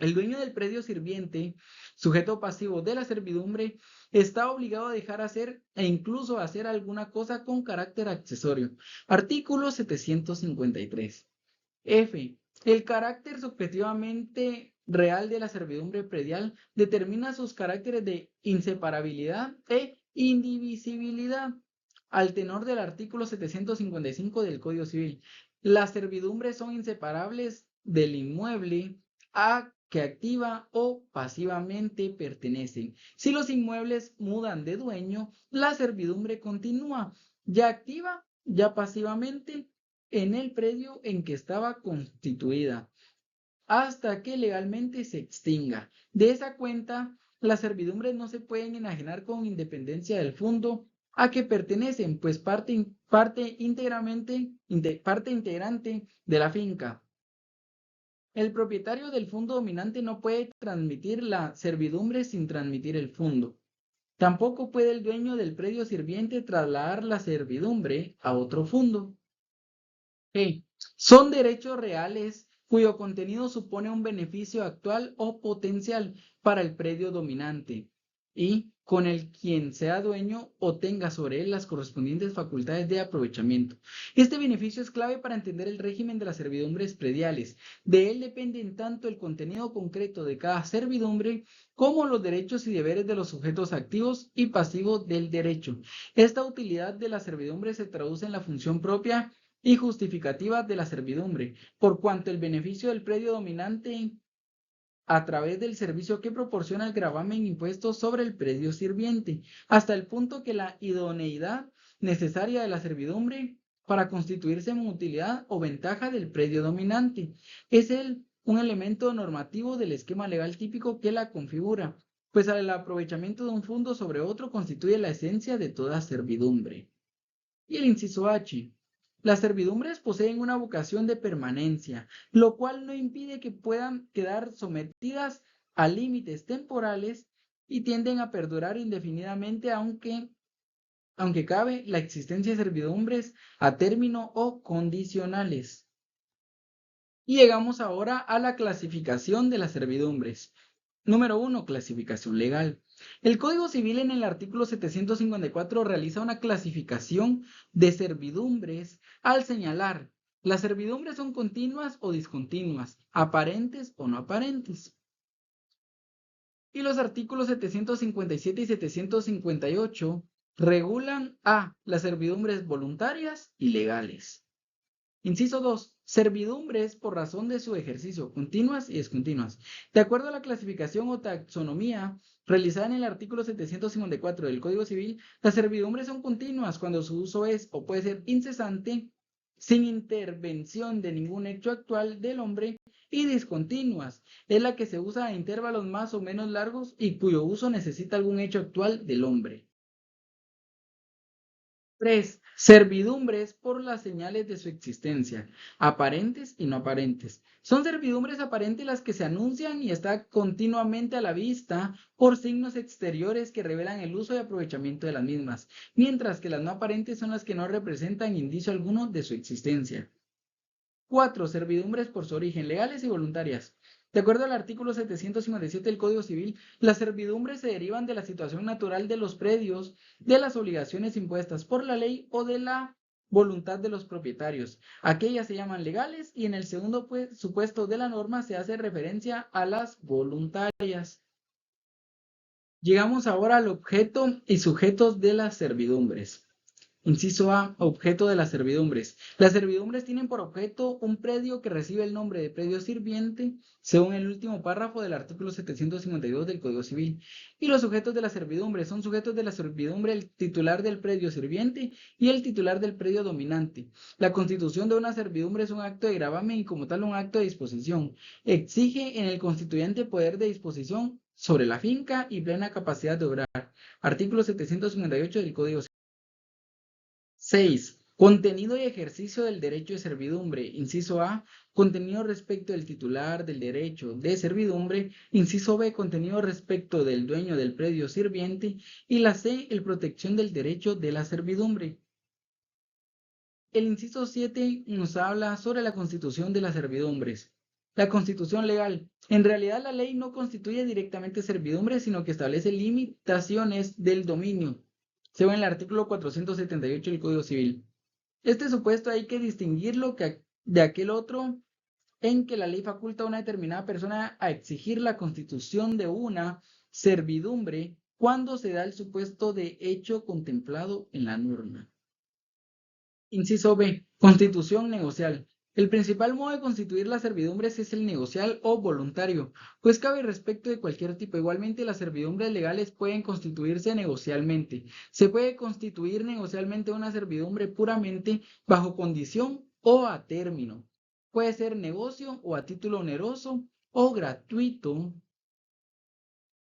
El dueño del predio sirviente, sujeto pasivo de la servidumbre, está obligado a dejar hacer e incluso a hacer alguna cosa con carácter accesorio. Artículo 753. F. El carácter subjetivamente real de la servidumbre predial determina sus caracteres de inseparabilidad e indivisibilidad. Al tenor del artículo 755 del Código Civil, las servidumbres son inseparables del inmueble a que activa o pasivamente pertenecen. Si los inmuebles mudan de dueño, la servidumbre continúa, ya activa, ya pasivamente, en el predio en que estaba constituida, hasta que legalmente se extinga. De esa cuenta, las servidumbres no se pueden enajenar con independencia del fondo a que pertenecen, pues parte integrante de la finca. El propietario del fondo dominante no puede transmitir la servidumbre sin transmitir el fondo. Tampoco puede el dueño del predio sirviente trasladar la servidumbre a otro fondo. G. Son derechos reales cuyo contenido supone un beneficio actual o potencial para el predio dominante y con el quien sea dueño o tenga sobre él las correspondientes facultades de aprovechamiento. Este beneficio es clave para entender el régimen de las servidumbres prediales. De él dependen tanto el contenido concreto de cada servidumbre como los derechos y deberes de los sujetos activos y pasivos del derecho. Esta utilidad de la servidumbre se traduce en la función propia y justificativa de la servidumbre, por cuanto el beneficio del predio dominante a través del servicio que proporciona el gravamen impuesto sobre el predio sirviente, hasta el punto que la idoneidad necesaria de la servidumbre para constituirse en utilidad o ventaja del predio dominante es un elemento normativo del esquema legal típico que la configura, pues el aprovechamiento de un fondo sobre otro constituye la esencia de toda servidumbre. Y el inciso H. Las servidumbres poseen una vocación de permanencia, lo cual no impide que puedan quedar sometidas a límites temporales y tienden a perdurar indefinidamente, aunque cabe la existencia de servidumbres a término o condicionales. Y llegamos ahora a la clasificación de las servidumbres. Número 1. Clasificación legal. El Código Civil en el artículo 754 realiza una clasificación de servidumbres al señalar: las servidumbres son continuas o discontinuas, aparentes o no aparentes. Y los artículos 757 y 758 regulan a las servidumbres voluntarias y legales. Inciso 2. Servidumbres por razón de su ejercicio, continuas y discontinuas. De acuerdo a la clasificación o taxonomía realizada en el artículo 754 del Código Civil, las servidumbres son continuas cuando su uso es o puede ser incesante, sin intervención de ningún hecho actual del hombre, y discontinuas es la que se usa a intervalos más o menos largos y cuyo uso necesita algún hecho actual del hombre. 3. Servidumbres por las señales de su existencia, aparentes y no aparentes. Son servidumbres aparentes las que se anuncian y están continuamente a la vista por signos exteriores que revelan el uso y aprovechamiento de las mismas, mientras que las no aparentes son las que no representan indicio alguno de su existencia. 4. Servidumbres por su origen, legales y voluntarias. De acuerdo al artículo 757 del Código Civil, las servidumbres se derivan de la situación natural de los predios, de las obligaciones impuestas por la ley o de la voluntad de los propietarios. Aquellas se llaman legales y en el segundo supuesto de la norma se hace referencia a las voluntarias. Llegamos ahora al objeto y sujetos de las servidumbres. Inciso A. Objeto de las servidumbres. Las servidumbres tienen por objeto un predio que recibe el nombre de predio sirviente, según el último párrafo del artículo 752 del Código Civil. Y los sujetos de la servidumbre son sujetos de la servidumbre el titular del predio sirviente y el titular del predio dominante. La constitución de una servidumbre es un acto de gravamen y como tal un acto de disposición. Exige en el constituyente poder de disposición sobre la finca y plena capacidad de obrar. Artículo 758 del Código Civil. 6. Contenido y ejercicio del derecho de servidumbre. Inciso A. Contenido respecto del titular del derecho de servidumbre. Inciso B. Contenido respecto del dueño del predio sirviente. Y la C. El protección del derecho de la servidumbre. El inciso 7 nos habla sobre la constitución de las servidumbres. La constitución legal. En realidad la ley no constituye directamente servidumbre, sino que establece limitaciones del dominio. Se ve en el artículo 478 del Código Civil. Este supuesto hay que distinguirlo de aquel otro en que la ley faculta a una determinada persona a exigir la constitución de una servidumbre cuando se da el supuesto de hecho contemplado en la norma. Inciso B. Constitución negocial. El principal modo de constituir las servidumbres es el negocial o voluntario, pues cabe respecto de cualquier tipo. Igualmente, las servidumbres legales pueden constituirse negocialmente. Se puede constituir negocialmente una servidumbre puramente bajo condición o a término. Puede ser negocio o a título oneroso o gratuito,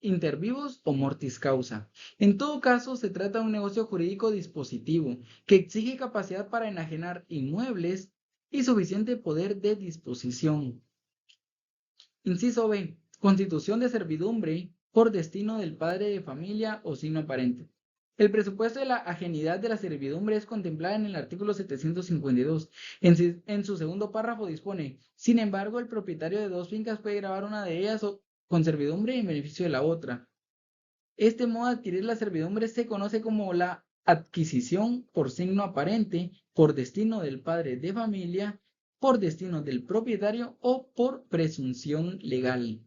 inter vivos o mortis causa. En todo caso, se trata de un negocio jurídico dispositivo que exige capacidad para enajenar inmuebles y suficiente poder de disposición. Inciso B. Constitución de servidumbre por destino del padre de familia o signo aparente. El presupuesto de la ajenidad de la servidumbre es contemplada en el artículo 752. En su segundo párrafo dispone: sin embargo, el propietario de dos fincas puede gravar una de ellas con servidumbre en beneficio de la otra. Este modo de adquirir la servidumbre se conoce como la adquisición por signo aparente, por destino del padre de familia, por destino del propietario o por presunción legal.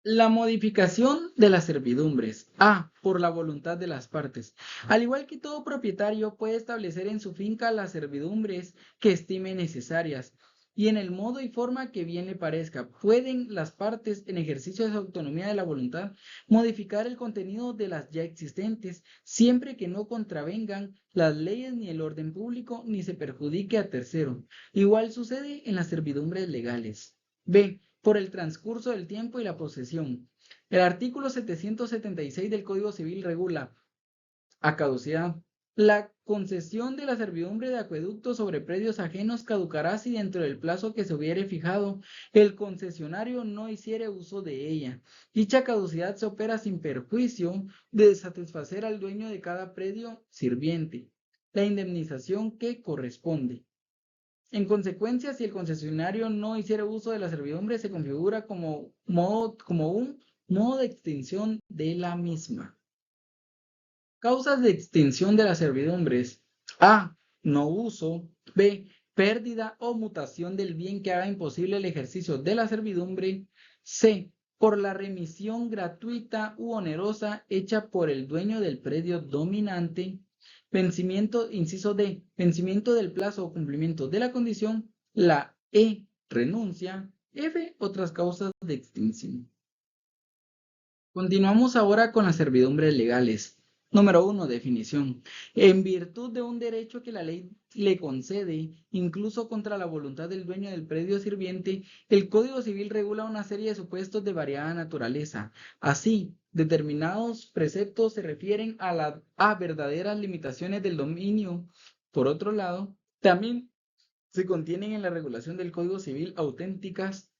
La modificación de las servidumbres. A. Por la voluntad de las partes. Al igual que todo propietario puede establecer en su finca las servidumbres que estime necesarias y en el modo y forma que bien le parezca. Pueden las partes, en ejercicio de su autonomía de la voluntad, modificar el contenido de las ya existentes, siempre que no contravengan las leyes ni el orden público, ni se perjudique a tercero. Igual sucede en las servidumbres legales. B. Por el transcurso del tiempo y la posesión. El artículo 776 del Código Civil regula a caducidad. La concesión de la servidumbre de acueducto sobre predios ajenos caducará si dentro del plazo que se hubiere fijado el concesionario no hiciere uso de ella. Dicha caducidad se opera sin perjuicio de satisfacer al dueño de cada predio sirviente la indemnización que corresponde. En consecuencia, si el concesionario no hiciera uso de la servidumbre, se configura como un modo de extinción de la misma. Causas de extinción de las servidumbres. A. No uso. B. Pérdida o mutación del bien que haga imposible el ejercicio de la servidumbre. C. Por la remisión gratuita u onerosa hecha por el dueño del predio dominante. Vencimiento, inciso D, vencimiento del plazo o cumplimiento de la condición. La E, renuncia. F, otras causas de extinción. Continuamos ahora con las servidumbres legales. Número 1. Definición. En virtud de un derecho que la ley le concede, incluso contra la voluntad del dueño del predio sirviente, el Código Civil regula una serie de supuestos de variada naturaleza. Así, determinados preceptos se refieren a verdaderas limitaciones del dominio. Por otro lado, también se contienen en la regulación del Código Civil auténticas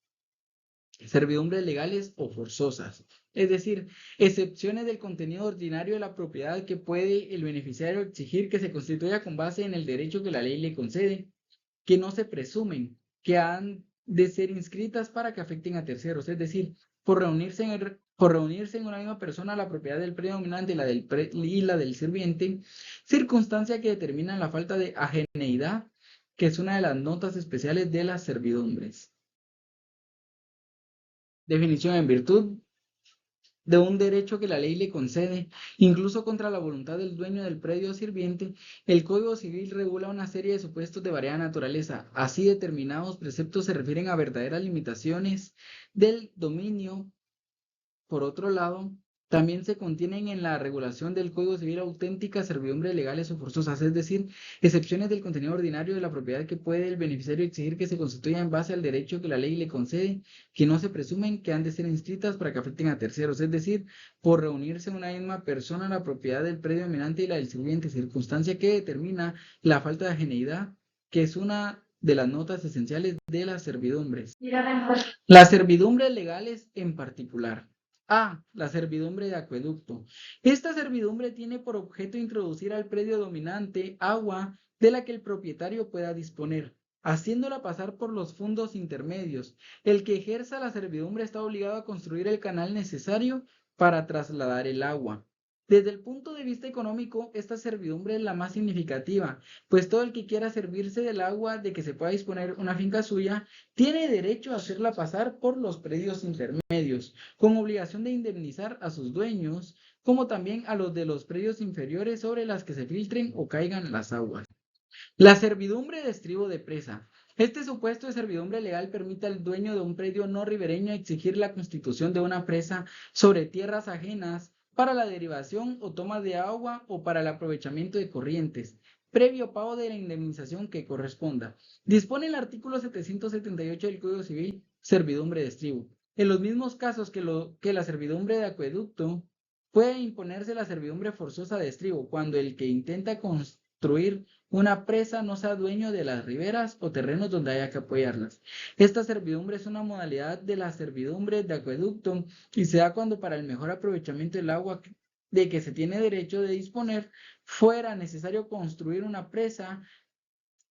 servidumbres legales o forzosas, es decir, excepciones del contenido ordinario de la propiedad que puede el beneficiario exigir que se constituya con base en el derecho que la ley le concede, que no se presumen, que han de ser inscritas para que afecten a terceros, es decir, por reunirse en una misma persona la propiedad del predominante y la del sirviente, circunstancia que determina la falta de ajeneidad, que es una de las notas especiales de las servidumbres. Definición: en virtud de un derecho que la ley le concede, incluso contra la voluntad del dueño del predio sirviente, el Código Civil regula una serie de supuestos de variada naturaleza. Así, determinados preceptos se refieren a verdaderas limitaciones del dominio. Por otro lado, También se contienen en la regulación del Código Civil auténticas servidumbres legales o forzosas, es decir, excepciones del contenido ordinario de la propiedad que puede el beneficiario exigir que se constituya en base al derecho que la ley le concede, que no se presumen que han de ser inscritas para que afecten a terceros, es decir, por reunirse en una misma persona la propiedad del predio dominante y la del sirviente, circunstancia que determina la falta de ajeneidad, que es una de las notas esenciales de las servidumbres. Las servidumbres legales en particular. A. La servidumbre de acueducto. Esta servidumbre tiene por objeto introducir al predio dominante agua de la que el propietario pueda disponer, haciéndola pasar por los fundos intermedios. El que ejerza la servidumbre está obligado a construir el canal necesario para trasladar el agua. Desde el punto de vista económico, esta servidumbre es la más significativa, pues todo el que quiera servirse del agua de que se pueda disponer una finca suya, tiene derecho a hacerla pasar por los predios intermedios, con obligación de indemnizar a sus dueños, como también a los de los predios inferiores sobre las que se filtren o caigan las aguas. La servidumbre de estribo de presa. Este supuesto de servidumbre legal permite al dueño de un predio no ribereño exigir la constitución de una presa sobre tierras ajenas para la derivación o toma de agua o para el aprovechamiento de corrientes, previo pago de la indemnización que corresponda. Dispone el artículo 778 del Código Civil, servidumbre de estribo. En los mismos casos que la servidumbre de acueducto, puede imponerse la servidumbre forzosa de estribo cuando el que intenta construir una presa no sea dueño de las riberas o terrenos donde haya que apoyarlas. Esta servidumbre es una modalidad de la servidumbre de acueducto y se da cuando para el mejor aprovechamiento del agua de que se tiene derecho de disponer fuera necesario construir una presa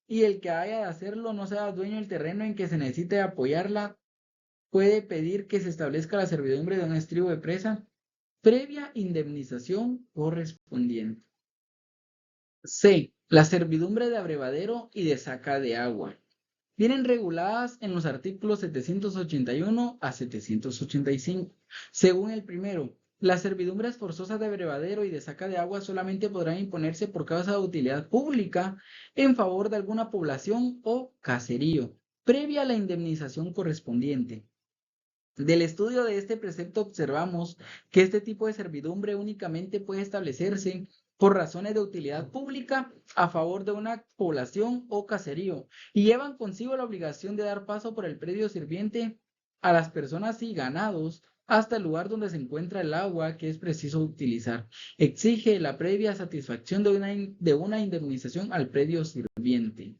y el que haya de hacerlo no sea dueño del terreno en que se necesite apoyarla, puede pedir que se establezca la servidumbre de un estribo de presa previa indemnización correspondiente. C. La servidumbre de abrevadero y de saca de agua. Vienen reguladas en los artículos 781 a 785. Según el primero, las servidumbres forzosas de abrevadero y de saca de agua solamente podrán imponerse por causa de utilidad pública en favor de alguna población o caserío, previa a la indemnización correspondiente. Del estudio de este precepto observamos que este tipo de servidumbre únicamente puede establecerse por razones de utilidad pública a favor de una población o caserío y llevan consigo la obligación de dar paso por el predio sirviente a las personas y ganados hasta el lugar donde se encuentra el agua que es preciso utilizar. Exige la previa satisfacción de una indemnización al predio sirviente.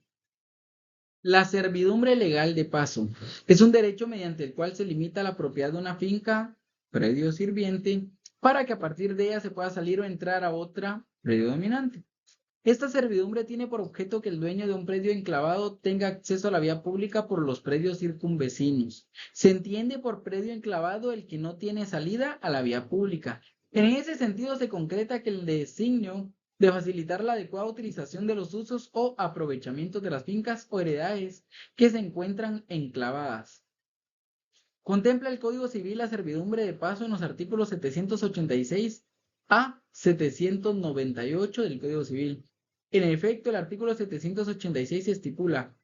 La servidumbre legal de paso es un derecho mediante el cual se limita la propiedad de una finca, predio sirviente, para que a partir de ella se pueda salir o entrar a otra, predio dominante. Esta servidumbre tiene por objeto que el dueño de un predio enclavado tenga acceso a la vía pública por los predios circunvecinos. Se entiende por predio enclavado el que no tiene salida a la vía pública. En ese sentido se concreta que el designio de facilitar la adecuada utilización de los usos o aprovechamientos de las fincas o heredades que se encuentran enclavadas. Contempla el Código Civil la servidumbre de paso en los artículos 786 a 798 del Código Civil. En efecto, el artículo 786 estipula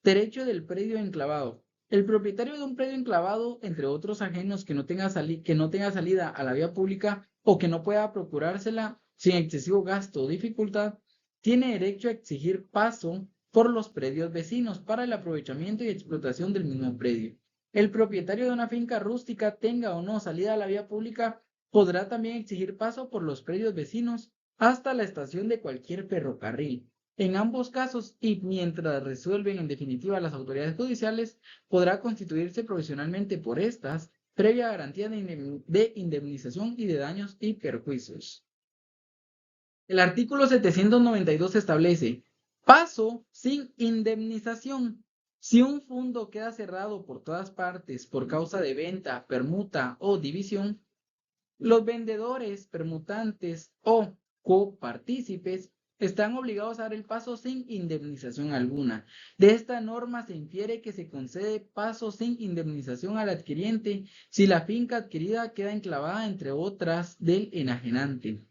derecho del predio enclavado. El propietario de un predio enclavado, entre otros ajenos que no tenga salida a la vía pública o que no pueda procurársela sin excesivo gasto o dificultad, tiene derecho a exigir paso por los predios vecinos para el aprovechamiento y explotación del mismo predio. El propietario de una finca rústica, tenga o no salida a la vía pública, podrá también exigir paso por los predios vecinos hasta la estación de cualquier ferrocarril. En ambos casos, y mientras resuelven en definitiva las autoridades judiciales, podrá constituirse provisionalmente por estas, previa garantía de indemnización y de daños y perjuicios. El artículo 792 establece paso sin indemnización. Si un fondo queda cerrado por todas partes por causa de venta, permuta o división, los vendedores, permutantes o copartícipes están obligados a dar el paso sin indemnización alguna. De esta norma se infiere que se concede paso sin indemnización al adquiriente si la finca adquirida queda enclavada entre otras del enajenante.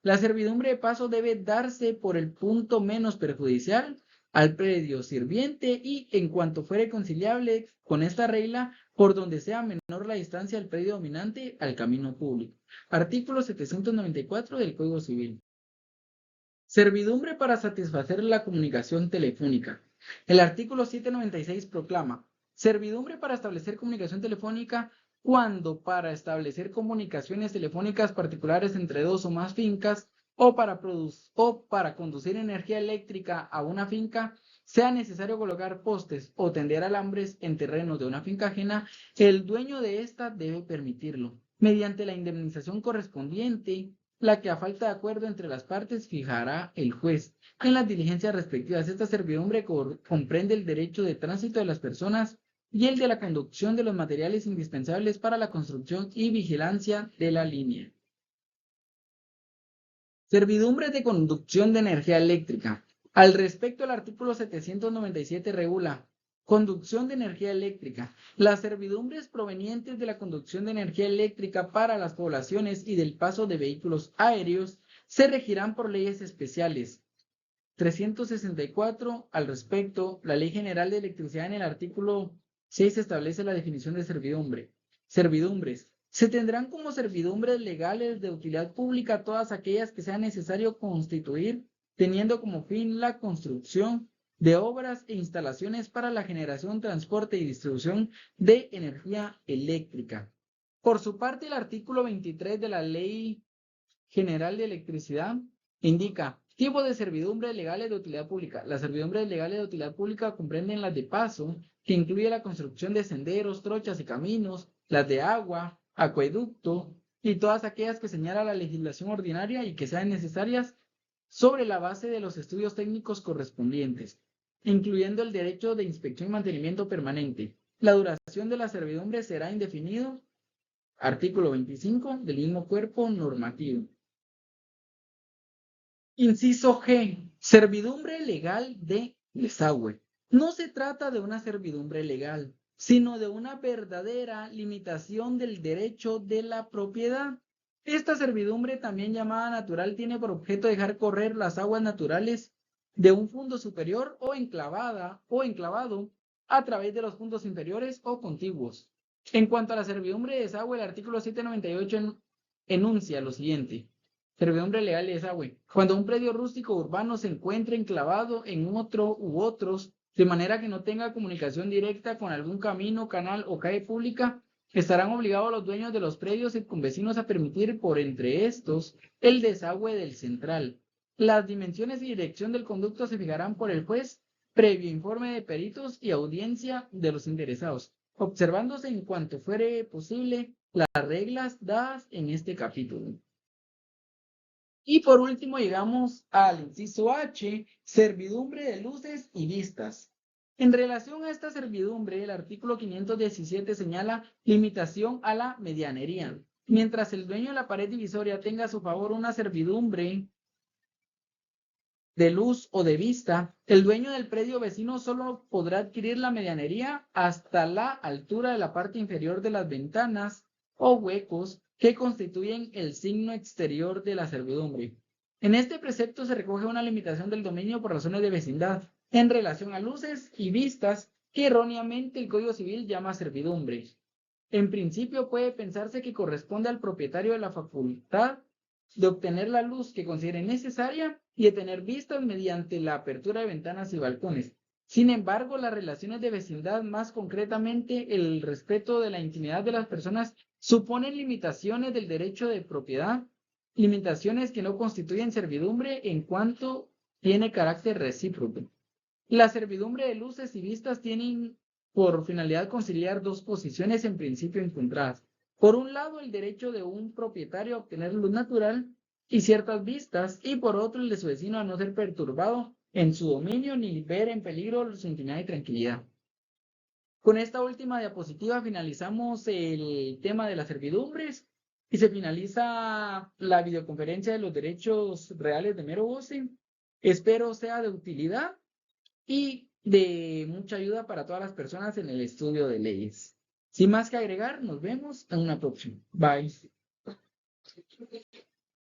La servidumbre de paso debe darse por el punto menos perjudicial al predio sirviente y, en cuanto fuere conciliable con esta regla, por donde sea menor la distancia del predio dominante al camino público. Artículo 794 del Código Civil. Servidumbre para satisfacer la comunicación telefónica. El artículo 796 proclama servidumbre para establecer comunicación telefónica cuando para establecer comunicaciones telefónicas particulares entre dos o más fincas o para conducir energía eléctrica a una finca sea necesario colocar postes o tender alambres en terrenos de una finca ajena, el dueño de ésta debe permitirlo, mediante la indemnización correspondiente, la que a falta de acuerdo entre las partes fijará el juez. En las diligencias respectivas, esta servidumbre comprende el derecho de tránsito de las personas y el de la conducción de los materiales indispensables para la construcción y vigilancia de la línea. Servidumbre de conducción de energía eléctrica. Al respecto, el artículo 797 regula conducción de energía eléctrica. Las servidumbres provenientes de la conducción de energía eléctrica para las poblaciones y del paso de vehículos aéreos se regirán por leyes especiales. 364. Al respecto, la Ley General de Electricidad en el artículo 6 establece la definición de servidumbre. Servidumbres. Se tendrán como servidumbres legales de utilidad pública todas aquellas que sea necesario constituir, teniendo como fin la construcción de obras e instalaciones para la generación, transporte y distribución de energía eléctrica. Por su parte, el artículo 23 de la Ley General de Electricidad indica tipo de servidumbres legales de utilidad pública. Las servidumbres legales de utilidad pública comprenden las de paso, que incluye la construcción de senderos, trochas y caminos, las de agua, acueducto y todas aquellas que señala la legislación ordinaria y que sean necesarias sobre la base de los estudios técnicos correspondientes, incluyendo el derecho de inspección y mantenimiento permanente. La duración de la servidumbre será indefinido. Artículo 25 del mismo cuerpo normativo. Inciso G. Servidumbre legal de desagüe. No se trata de una servidumbre legal, sino de una verdadera limitación del derecho de la propiedad. Esta servidumbre, también llamada natural, tiene por objeto dejar correr las aguas naturales de un fundo superior o enclavado a través de los fundos inferiores o contiguos. En cuanto a la servidumbre de desagüe, el artículo 798 enuncia lo siguiente. Servidumbre legal de desagüe. Cuando un predio rústico urbano se encuentre enclavado en otro u otros, de manera que no tenga comunicación directa con algún camino, canal o calle pública, estarán obligados los dueños de los predios circunvecinos a permitir por entre estos el desagüe del central. Las dimensiones y dirección del conducto se fijarán por el juez, previo informe de peritos y audiencia de los interesados, observándose en cuanto fuere posible las reglas dadas en este capítulo. Y por último llegamos al inciso H, servidumbre de luces y vistas. En relación a esta servidumbre, el artículo 517 señala limitación a la medianería. Mientras el dueño de la pared divisoria tenga a su favor una servidumbre de luz o de vista, el dueño del predio vecino solo podrá adquirir la medianería hasta la altura de la parte inferior de las ventanas o huecos que constituyen el signo exterior de la servidumbre. En este precepto se recoge una limitación del dominio por razones de vecindad en relación a luces y vistas que erróneamente el Código Civil llama servidumbre. En principio puede pensarse que corresponde al propietario de la facultad de obtener la luz que considere necesaria y de tener vistas mediante la apertura de ventanas y balcones. Sin embargo, las relaciones de vecindad, más concretamente el respeto de la intimidad de las personas, suponen limitaciones del derecho de propiedad, limitaciones que no constituyen servidumbre en cuanto tiene carácter recíproco. La servidumbre de luces y vistas tienen por finalidad conciliar dos posiciones en principio encontradas. Por un lado, el derecho de un propietario a obtener luz natural y ciertas vistas, y por otro, el de su vecino a no ser perturbado en su dominio ni ver en peligro su intimidad y tranquilidad. Con esta última diapositiva finalizamos el tema de las servidumbres y se finaliza la videoconferencia de los derechos reales de mero goce. Espero sea de utilidad y de mucha ayuda para todas las personas en el estudio de leyes. Sin más que agregar, nos vemos en una próxima. Bye.